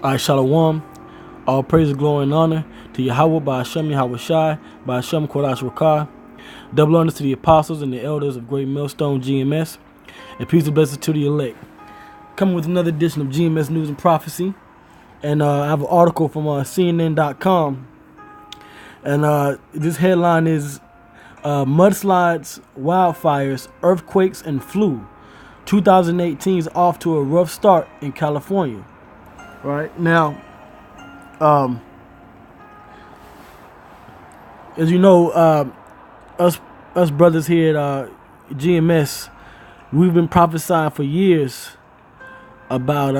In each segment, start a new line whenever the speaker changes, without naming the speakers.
Shalom. All praise, glory, and honor to Yahweh, by Hashem, Yahweh Shai, by Hashem, Kodash Rakah. Double honors to the apostles and the elders of Great Millstone GMS. And peace and blessings to the elect. Coming with another edition of GMS News and Prophecy. And I have an article from CNN.com. And this headline is Mudslides, Wildfires, Earthquakes, and Flu. 2018 is off to a rough start in California. Right now, as you know, us brothers here at GMS, we've been prophesying for years about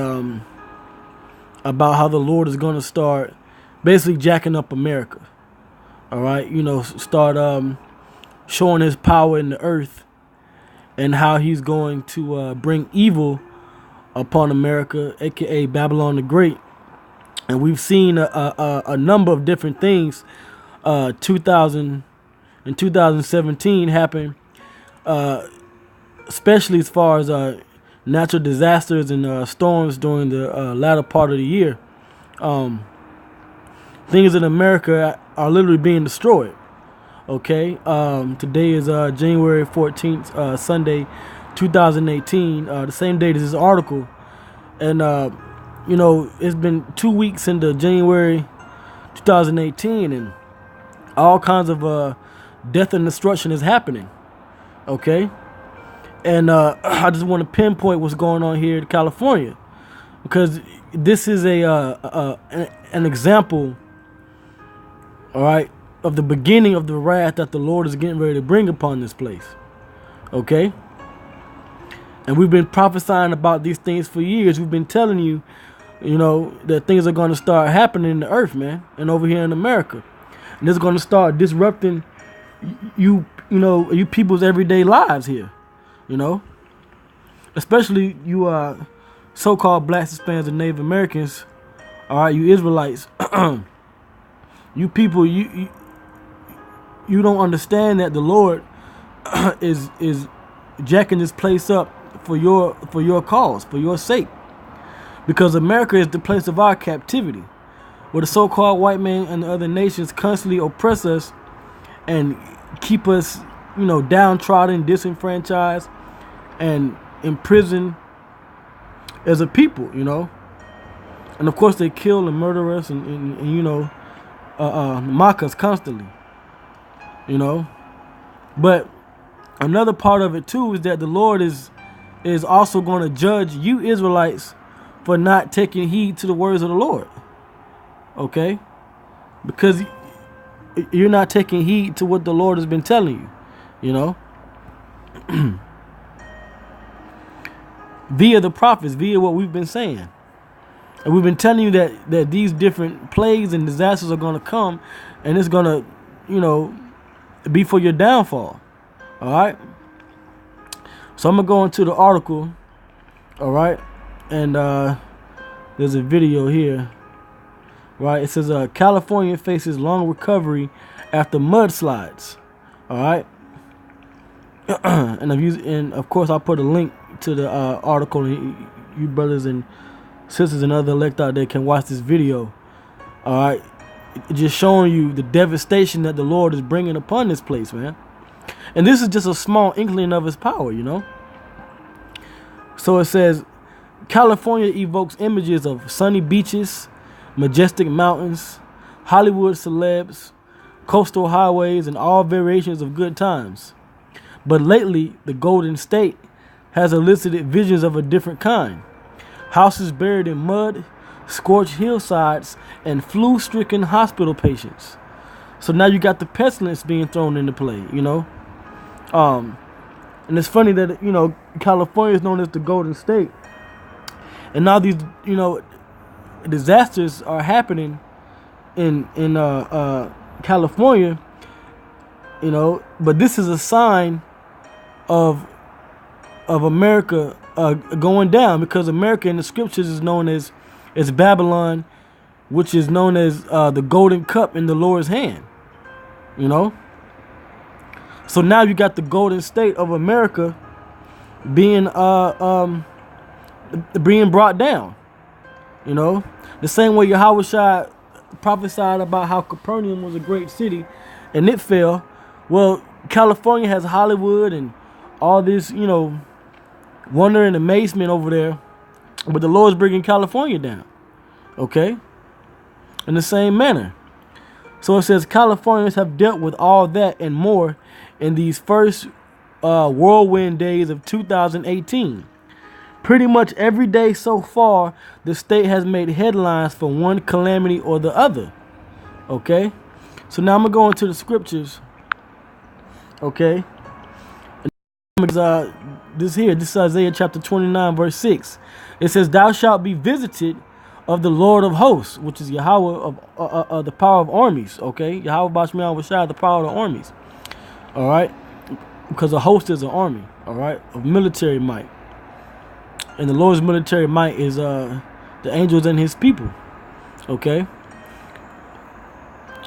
how the Lord is going to start basically jacking up America. All right, start showing His power in the earth and how He's going to bring evil upon America, aka Babylon the Great. And we've seen a number of different things. 2017 happened, especially as far as natural disasters and storms during the latter part of the year. Things in America are literally being destroyed. Okay, today is January 14th, Sunday, 2018, the same date as this article. And it's been 2 weeks into January 2018, and all kinds of death and destruction is happening. Okay, and I just want to pinpoint what's going on here in California, because this is an example, all right, of the beginning of the wrath that the Lord is getting ready to bring upon this place. Okay, and we've been prophesying about these things for years. We've been telling you, that things are going to start happening in the earth, man, and over here in America. And it's going to start disrupting you people's everyday lives here, especially you so-called blacks, Hispanics, and Native Americans. All right, you Israelites, you people, you don't understand that the Lord is jacking this place up for your cause, for your sake, because America is the place of our captivity, where the so-called white man and the other nations constantly oppress us and keep us, downtrodden, disenfranchised, and imprisoned as a people, and of course they kill and murder us and mock us constantly, but another part of it too is that the Lord is also going to judge you Israelites for not taking heed to the words of the Lord. Okay? Because you're not taking heed to what the Lord has been telling you, via the prophets, via what we've been saying. And we've been telling you that these different plagues and disasters are going to come, and it's going to, be for your downfall. All right? So I'm going to go into the article, all right? And there's a video here, right? It says California faces long recovery after mudslides, all right? and of course I'll put a link to the article. You brothers and sisters and other elect out there can watch this video, all right? Just showing you the devastation that the Lord is bringing upon this place, man. And this is just a small inkling of His power, So it says, California evokes images of sunny beaches, majestic mountains, Hollywood celebs, coastal highways, and all variations of good times. But lately, the Golden State has elicited visions of a different kind. Houses buried in mud, scorched hillsides, and flu-stricken hospital patients. So now you got the pestilence being thrown into play, And it's funny that, California is known as the Golden State. And now these, disasters are happening in California, but this is a sign of America going down, because America in the scriptures is known as Babylon, which is known as the golden cup in the Lord's hand, So now you got the Golden State of America being brought down. You know, the same way Yahweh prophesied about how Capernaum was a great city and it fell. Well, California has Hollywood and all this, you know, wonder and amazement over there, but the Lord's bringing California down. Okay? In the same manner. So it says Californians have dealt with all that and more in these first whirlwind days of 2018. Pretty much every day so far, the state has made headlines for one calamity or the other. Okay? So now I'm going to go into the scriptures. Okay? This is Isaiah chapter 29, verse 6. It says, "Thou shalt be visited of the Lord of hosts," which is Yahweh of the power of armies. Okay? Yahweh Bashmiah Washai, the power of the armies. All right? Because a host is an army. All right? Of military might. And the Lord's military might is the angels and his people. Okay?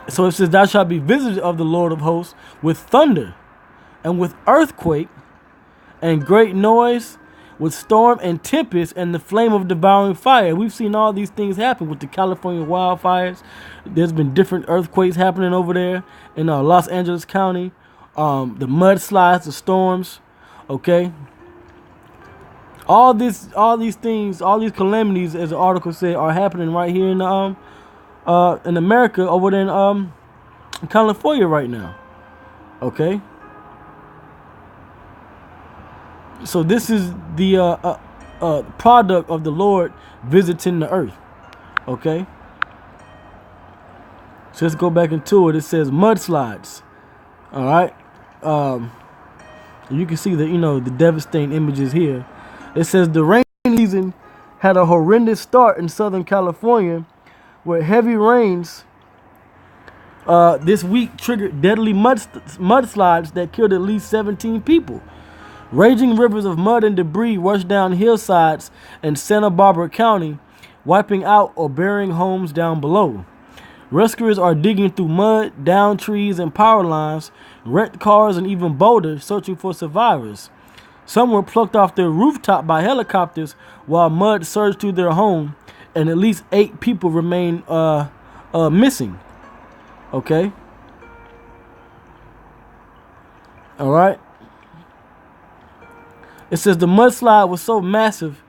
So it says, "Thou shalt be visited of the Lord of hosts with thunder and with earthquake and great noise, with storm and tempest and the flame of devouring fire." We've seen all these things happen with the California wildfires. There's been different earthquakes happening over there in Los Angeles County. The mudslides, the storms. Okay. All these things, all these calamities, as the article said, are happening right here in America, over there in California right now. Okay. So this is the product of the Lord visiting the earth. Okay. So let's go back into it. It says mudslides. All right. You can see the devastating images here. It says the rain season had a horrendous start in Southern California, where heavy rains this week triggered deadly mudslides that killed at least 17 people. Raging rivers of mud and debris rushed down hillsides in Santa Barbara County, wiping out or burying homes down below. Rescuers are digging through mud, down trees and power lines, wrecked cars, and even boulders, searching for survivors. Some were plucked off their rooftop by helicopters while mud surged through their home, and at least 8 people remain missing. Okay? All right? It says the mudslide was so massive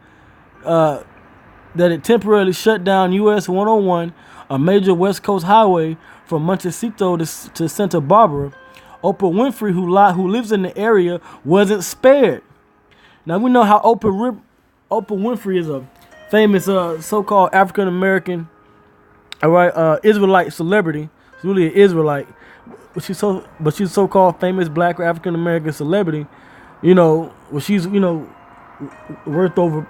that it temporarily shut down US 101, a major West Coast highway from Montecito to Santa Barbara. Oprah Winfrey, who lives in the area, wasn't spared. Now we know how Oprah Winfrey is a famous so-called African American, all right, Israelite celebrity. She's really an Israelite, but she's so-called famous black or African American celebrity. She's worth over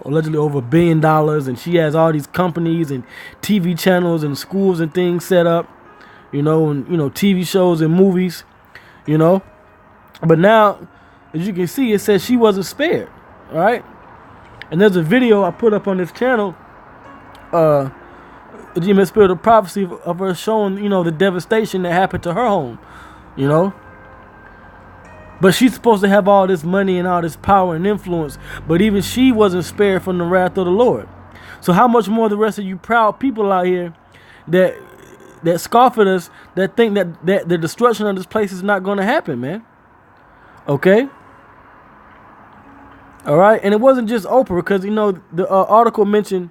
allegedly over $1 billion, and she has all these companies and TV channels and schools and things set up, and TV shows and movies, But now, as you can see, it says she wasn't spared, all right? And there's a video I put up on this channel, the GMS Spirit of Prophecy, of her showing, the devastation that happened to her home, But she's supposed to have all this money and all this power and influence, but even she wasn't spared from the wrath of the Lord. So how much more the rest of you proud people out here that scoff at us, that think that the destruction of this place is not going to happen, man? Okay? All right? And it wasn't just Oprah, because, the article mentioned,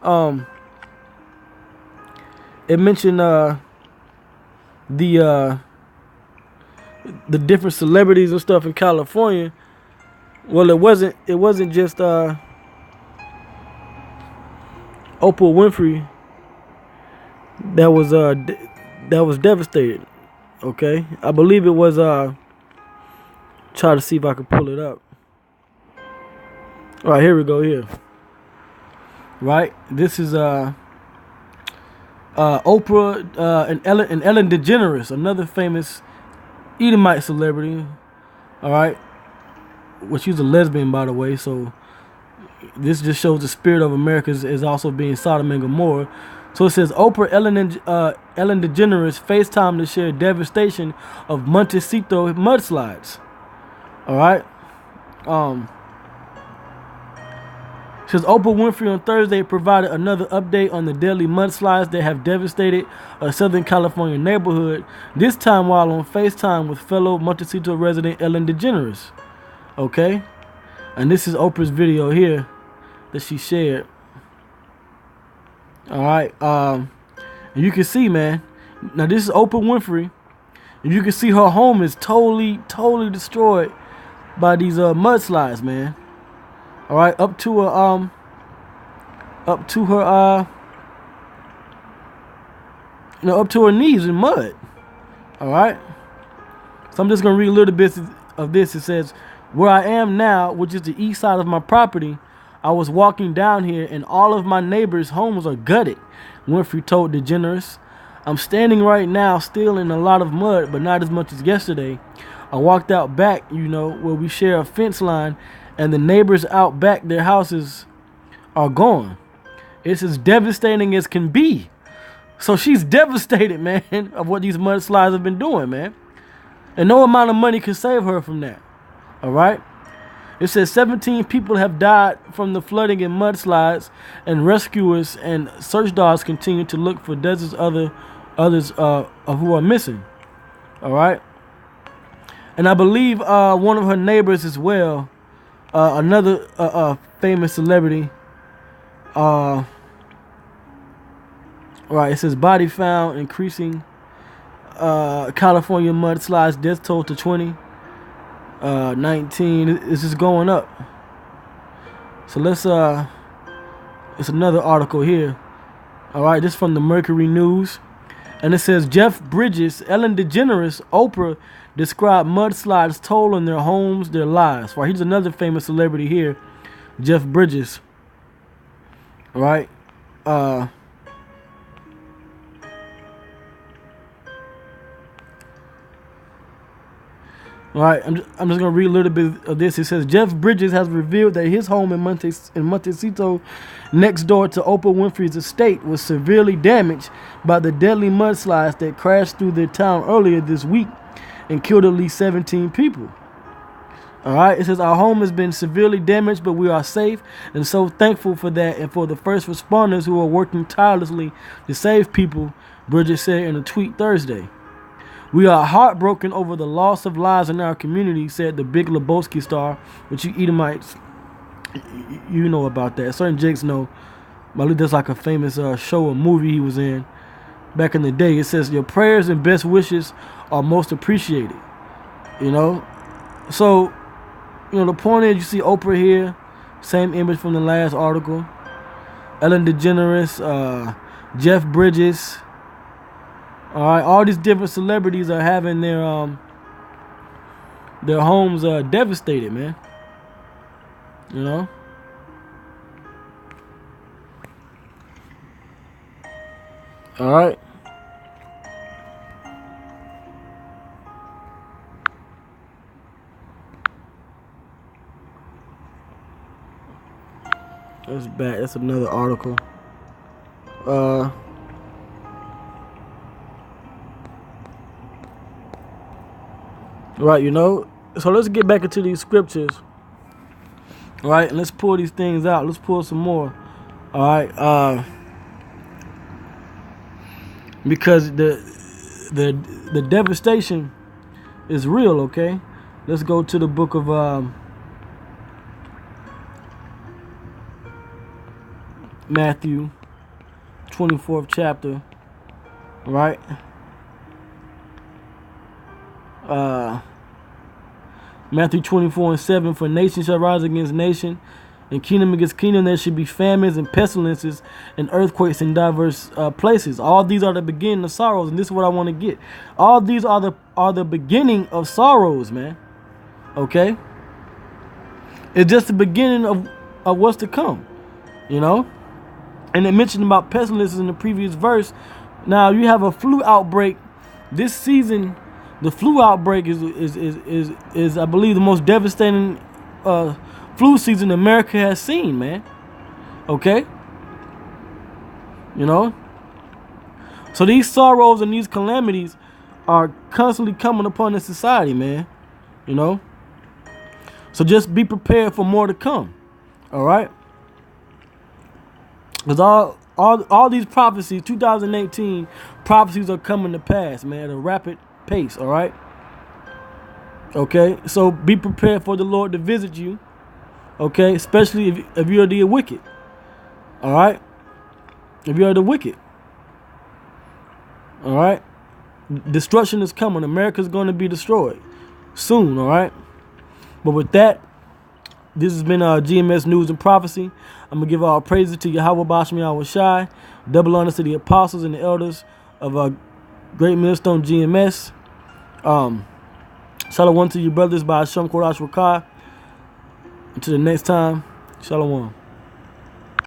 the different celebrities and stuff in California. Well, it wasn't just Oprah Winfrey that was devastated. Okay, I believe it was try to see if I can pull it up. All right, here we go. Here, right. This is Oprah and Ellen DeGeneres, another famous Edomite celebrity. All right, well, she's a lesbian, by the way. So this just shows the spirit of America is also being Sodom and Gomorrah. So it says Oprah Ellen DeGeneres FaceTime to share devastation of Montecito mudslides. All right. Says Oprah Winfrey on Thursday provided another update on the deadly mudslides that have devastated a Southern California neighborhood, this time while on FaceTime with fellow Montecito resident Ellen DeGeneres. Okay? And this is Oprah's video here that she shared. Alright, and you can see, man. Now this is Oprah Winfrey. And you can see her home is totally destroyed by these mudslides, man. All right, up to her up to her knees in mud. All right. So I'm just gonna read a little bit of this. It says, "Where I am now, which is the east side of my property, I was walking down here, and all of my neighbors' homes are gutted," Winfrey told DeGeneres. "I'm standing right now, still in a lot of mud, but not as much as yesterday. I walked out back, where we share a fence line, and the neighbors out back, their houses are gone. It's as devastating as can be." So she's devastated, man, of what these mudslides have been doing, man. And no amount of money can save her from that. All right? It says 17 people have died from the flooding and mudslides, and rescuers and search dogs continue to look for dozens others who are missing. All right? And I believe one of her neighbors as well, another famous celebrity. Right, it says body found, increasing California mudslides, death toll to 20. 19. This is going up. So let's it's another article here. All right, this is from the Mercury News. And it says Jeff Bridges, Ellen DeGeneres, Oprah described mudslides toll on their homes, their lives. Right, he's another famous celebrity here, Jeff Bridges. All right. All right, I'm just going to read a little bit of this. It says, Jeff Bridges has revealed that his home in Montecito, next door to Oprah Winfrey's estate, was severely damaged by the deadly mudslides that crashed through their town earlier this week and killed at least 17 people. All right, it says, our home has been severely damaged, but we are safe and so thankful for that and for the first responders who are working tirelessly to save people, Bridges said in a tweet Thursday. We are heartbroken over the loss of lives in our community, said the Big Lebowski star, which you Edomites, you know about that. Certain Jakes know. I believe that's like a famous show or movie he was in back in the day. It says, your prayers and best wishes are most appreciated. So, the point is, you see Oprah here, same image from the last article. Ellen DeGeneres, Jeff Bridges. All right, all these different celebrities are having their homes devastated, man. All right. That's back. That's another article. Right, so let's get back into these scriptures. All right, and let's pull these things out. Let's pull some more. All right, because the devastation is real. Okay, let's go to the book of Matthew, 24th chapter. All right. Matthew 24:7, for nation shall rise against nation, and kingdom against kingdom. There should be famines and pestilences and earthquakes in diverse places. All these are the beginning of sorrows, and this is what I want to get. All these are the beginning of sorrows, man. Okay? It's just the beginning of what's to come, And it mentioned about pestilences in the previous verse. Now you have a flu outbreak this season. The flu outbreak is I believe the most devastating flu season America has seen, man. Okay? So these sorrows and these calamities are constantly coming upon the society, man. So just be prepared for more to come. All right? Because all these prophecies, 2018 prophecies are coming to pass, man, at a rapid pace, all right? Okay, so be prepared for the Lord to visit you, okay? Especially if you're the wicked, all right? If you're the wicked, all right? Destruction is coming. America's going to be destroyed soon, all right? But with that, this has been GMS News and Prophecy. I'm going to give all praises to Yahweh Bashmi Yahweh Shai. Double honors to the apostles and the elders of Great Millstone GMS. Shalom to you brothers by Hashem Korash Wakah. Until the next time, Shalom.